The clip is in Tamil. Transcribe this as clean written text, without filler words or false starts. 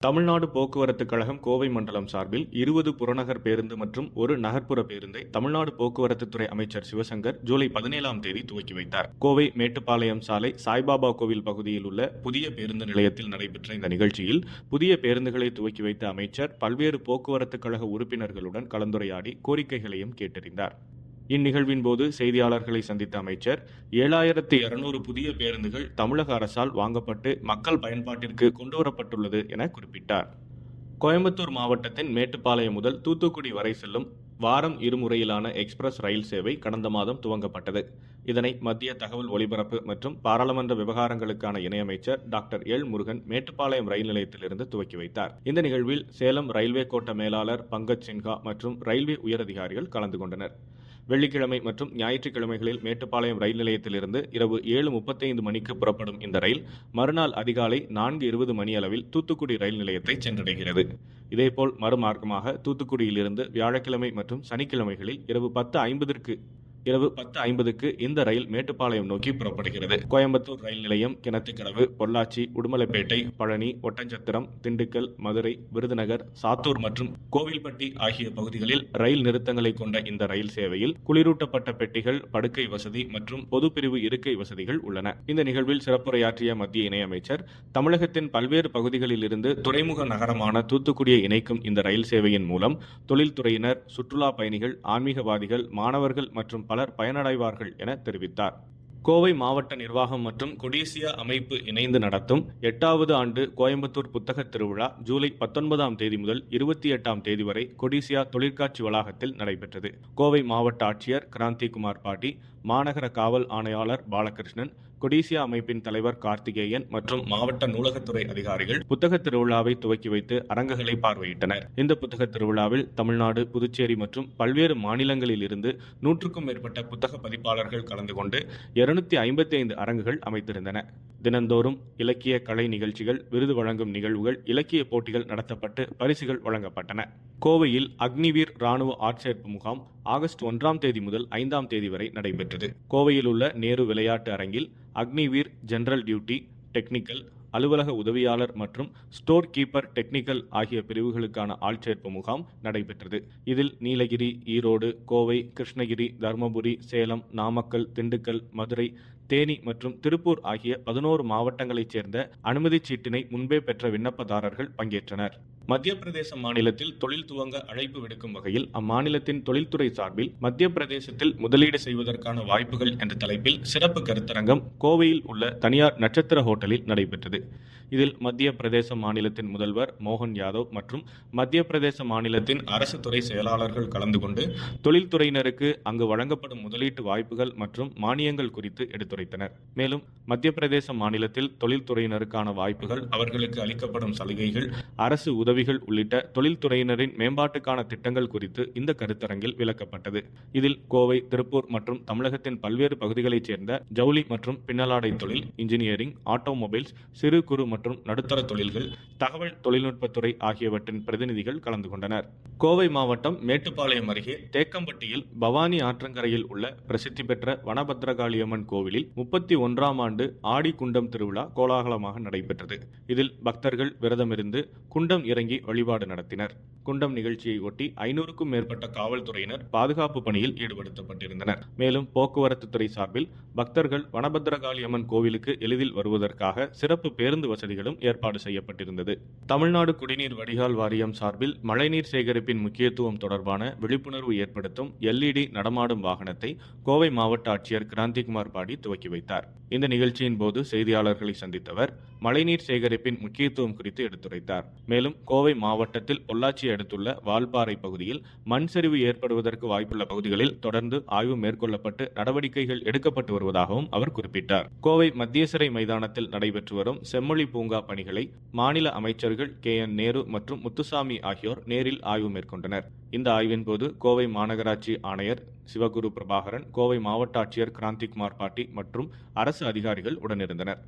தமிழ்நாடு போக்குவரத்து கழகம் கோவை மண்டலம் சார்பில் 20 புறநகர் பேருந்து மற்றும் ஒரு நகர்ப்புற பேருந்தை தமிழ்நாடு போக்குவரத்து துறை அமைச்சர் சிவசங்கர் ஜூலை 17ஆம் தேதி துவக்கி வைத்தார். கோவை மேட்டுப்பாளையம் சாலை சாய்பாபா கோவில் பகுதியில் உள்ள புதிய பேருந்து நிலையத்தில் நடைபெற்ற இந்த நிகழ்ச்சியில் புதிய பேருந்துகளை துவக்கி வைத்த அமைச்சர் பல்வேறு போக்குவரத்து கழக உறுப்பினர்களுடன் கலந்துரையாடி கோரிக்கைகளையும் கேட்டறிந்தார். இந்நிகழ்வின் போது செய்தியாளர்களை சந்தித்த அமைச்சர் 7200 புதிய பேருந்துகள் தமிழக அரசால் வாங்கப்பட்டு மக்கள் பயன்பாட்டிற்கு கொண்டுவரப்பட்டுள்ளது என குறிப்பிட்டார். கோயம்புத்தூர் மாவட்டத்தின் மேட்டுப்பாளையம் முதல் தூத்துக்குடி வரை செல்லும் வாரம் இருமுறையிலான எக்ஸ்பிரஸ் ரயில் சேவை கடந்த மாதம் துவங்கப்பட்டது. இதனை மத்திய தகவல் ஒலிபரப்பு மற்றும் பாராளுமன்ற விவகாரங்களுக்கான இணையமைச்சர் டாக்டர் எல் முருகன் மேட்டுப்பாளையம் ரயில் நிலையத்திலிருந்து துவக்கி வைத்தார். இந்த நிகழ்வில் சேலம் ரயில்வே கோட்ட மேலாளர் பங்கஜ் சின்ஹா மற்றும் ரயில்வே உயரதிகாரிகள் கலந்து கொண்டனர். வெள்ளிக்கிழமை மற்றும் ஞாயிற்றுக்கிழமைகளில் மேட்டுப்பாளையம் ரயில் நிலையத்திலிருந்து இரவு 7:35 மணிக்கு புறப்படும் இந்த ரயில் மறுநாள் அதிகாலை 4:20 மணி அளவில் தூத்துக்குடி ரயில் நிலையத்தை சென்றடைகிறது. இதேபோல் மறுமார்க்கமாக தூத்துக்குடியிலிருந்து வியாழக்கிழமை மற்றும் சனிக்கிழமைகளில் இரவு 10:50க்கு இந்த ரயில் மேட்டுப்பாளையம் நோக்கி புறப்படுகிறது. கோயம்புத்தூர் ரயில் நிலையம், கிணத்துக்கடவு, பொள்ளாச்சி, உடுமலைப்பேட்டை, பழனி, ஒட்டஞ்சத்திரம், திண்டுக்கல், மதுரை, விருதுநகர், சாத்தூர் மற்றும் கோவில்பட்டி ஆகிய பகுதிகளில் ரயில் நிறுத்தங்களை கொண்ட இந்த ரயில் சேவையில் குளிரூட்டப்பட்ட பெட்டிகள், படுக்கை வசதி மற்றும் பொதுப்பிரிவு இருக்கை வசதிகள் உள்ளன. இந்த நிகழ்வில் சிறப்புரையாற்றிய மத்திய இணையமைச்சர், தமிழகத்தின் பல்வேறு பகுதிகளில் இருந்து துறைமுக நகரமான தூத்துக்குடியை இணைக்கும் இந்த ரயில் சேவையின் மூலம் தொழில்துறையினர், சுற்றுலா பயணிகள், ஆன்மீகவாதிகள், மாணவர்கள் மற்றும் பலர் பயனடைவார்கள் என தெரிவித்தார். கோவை மாவட்ட நிர்வாகம் மற்றும் கொடிசியா அமைப்பு இணைந்து நடத்தும் 8வது ஆண்டு கோயம்புத்தூர் புத்தக திருவிழா ஜூலை 19ஆம் தேதி முதல் 28ஆம் தேதி வரை கொடிசியா தொழிற்காட்சி வளாகத்தில் நடைபெற்றது. கோவை மாவட்ட ஆட்சியர் கிராந்திகுமார் பாட்டி, மாநகர காவல் ஆணையாளர் பாலகிருஷ்ணன், கொடிசியா அமைப்பின் தலைவர் கார்த்திகேயன் மற்றும் மாவட்ட நூலகத்துறை அதிகாரிகள் புத்தக திருவிழாவை துவக்கி வைத்து அரங்குகளை பார்வையிட்டனர். இந்த புத்தக திருவிழாவில் தமிழ்நாடு, புதுச்சேரி மற்றும் பல்வேறு மாநிலங்களில் இருந்து 100க்கும் மேற்பட்ட புத்தக பதிப்பாளர்கள் கலந்து கொண்டு 255 அரங்குகள் அமைத்திருந்தன. தினந்தோறும் இலக்கிய கலை நிகழ்ச்சிகள், விருது வழங்கும் நிகழ்வுகள், இலக்கிய போட்டிகள் நடத்தப்பட்டு பரிசுகள் வழங்கப்பட்டன. கோவையில் அக்னிவீர் ராணுவ ஆட்சேர்ப்பு முகாம் ஆகஸ்ட் 1ஆம் தேதி முதல் 5ஆம் தேதி வரை நடைபெற்றது. கோவையில் உள்ள நேரு விளையாட்டு அரங்கில் அக்னிவீர், ஜெனரல் டியூட்டி, டெக்னிக்கல், அலுவலக உதவியாளர் மற்றும் ஸ்டோர் கீப்பர் டெக்னிக்கல் ஆகிய பிரிவுகளுக்கான ஆட்சேர்ப்பு முகாம் நடைபெற்றது. இதில் நீலகிரி, ஈரோடு, கோவை, கிருஷ்ணகிரி, தருமபுரி, சேலம், நாமக்கல், திண்டுக்கல், மதுரை, தேனி மற்றும் திருப்பூர் ஆகிய 11 மாவட்டங்களைச் சேர்ந்த அனுமதிச் சீட்டினை முன்பே பெற்ற விண்ணப்பதாரர்கள் பங்கேற்றனர். மத்திய பிரதேச மாநிலத்தில் தொழில் துவங்க அழைப்பு விடுக்கும் வகையில் அம்மாநிலத்தின் தொழில்துறை சார்பில் மத்திய பிரதேசத்தில் முதலீடு செய்வதற்கான வாய்ப்புகள் என்ற தலைப்பில் சிறப்பு கருத்தரங்கம் கோவையில் உள்ள தனியார் நட்சத்திர ஹோட்டலில் நடைபெற்றது. இதில் மத்திய பிரதேச மாநிலத்தின் முதல்வர் மோகன் யாதவ் மற்றும் மத்திய பிரதேச மாநிலத்தின் அரசு துறை செயலாளர்கள் கலந்து கொண்டு தொழில்துறையினருக்கு அங்கு வழங்கப்படும் முதலீட்டு வாய்ப்புகள் மற்றும் மானியங்கள் குறித்து எடுத்துரைத்தனர். மேலும் மத்திய பிரதேச மாநிலத்தில் தொழில்துறையினருக்கான வாய்ப்புகள், அவர்களுக்கு அளிக்கப்படும் சலுகைகள், அரசு உதவிகள் உள்ளிட்ட தொழில்துறையினரின் மேம்பாட்டுக்கான திட்டங்கள் குறித்து இந்த கருத்தரங்கில் விளக்கப்பட்டது. இதில் கோவை, திருப்பூர் மற்றும் தமிழகத்தின் பல்வேறு பகுதிகளைச் சேர்ந்த ஜவுளி மற்றும் பின்னலாடை தொழில், இன்ஜினியரிங், ஆட்டோமொபைல்ஸ், சிறு குறு மற்றும் நடுத்தர தொழில்கள், தகவல் தொழில்நுட்பத்துறை ஆகியவற்றின் பிரதிநிதிகள் கலந்து கொண்டனர். கோவை மாவட்டம் மேட்டுப்பாளையம் அருகே தேக்கம்பட்டியில் பவானி ஆற்றங்கரையில் உள்ள பிரசித்தி பெற்ற வனபத்ரகாளியம்மன் கோவிலில் 31ஆம் ஆண்டு ஆடி குண்டம் திருவிழா கோலாகலமாக நடைபெற்றது. இதில் பக்தர்கள் விரதமிருந்து குண்டம் இறங்கி வழிபாடு நடத்தினர். குண்டம் நிகழ்ச்சியை ஒட்டி 500க்கும் மேற்பட்ட காவல்துறையினர் பாதுகாப்பு பணியில் ஈடுபடுத்தப்பட்டிருந்தனர். மேலும் போக்குவரத்து துறை சார்பில் பக்தர்கள் வனபத்ரகாளியம்மன் கோவிலுக்கு எளிதில் வருவதற்காக சிறப்பு பேருந்து வசதிகளும் ஏற்பாடு செய்யப்பட்டிருந்தது. தமிழ்நாடு குடிநீர் வடிகால் வாரியம் சார்பில் மழைநீர் சேகரிப்பின் முக்கியத்துவம் தொடர்பான விழிப்புணர்வு ஏற்படுத்தும் LED நடமாடும் வாகனத்தை கோவை மாவட்ட ஆட்சியர் கிராந்திகுமார் பாடி துவக்கி வைத்தார். இந்த நிகழ்ச்சியின் போது செய்தியாளர்களை சந்தித்தவர் மழைநீர் சேகரிப்பின் முக்கியத்துவம் குறித்து எடுத்துரைத்தார். மேலும் கோவை மாவட்டத்தில் பொள்ளாச்சி அடுத்துள்ள வால்பாறை பகுதியில் மண் சரிவு ஏற்படுவதற்கு வாய்ப்புள்ள பகுதிகளில் தொடர்ந்து ஆய்வு மேற்கொள்ளப்பட்டு நடவடிக்கைகள் எடுக்கப்பட்டு வருவதாகவும் அவர் குறிப்பிட்டார். கோவை மத்திய சிறை மைதானத்தில் நடைபெற்று வரும் செம்மொழி பூங்கா பணிகளை மாநில அமைச்சர்கள் KN நேரு மற்றும் முத்துசாமி ஆகியோர் நேரில் ஆய்வு மேற்கொண்டனர். இந்த ஆய்வின் போது கோவை மாநகராட்சி ஆணையர் சிவகுரு பிரபாகரன், கோவை மாவட்ட ஆட்சியர் கிராந்திகுமார் பாட்டி மற்றும் அரசு அதிகாரிகள் உடனிருந்தனர்.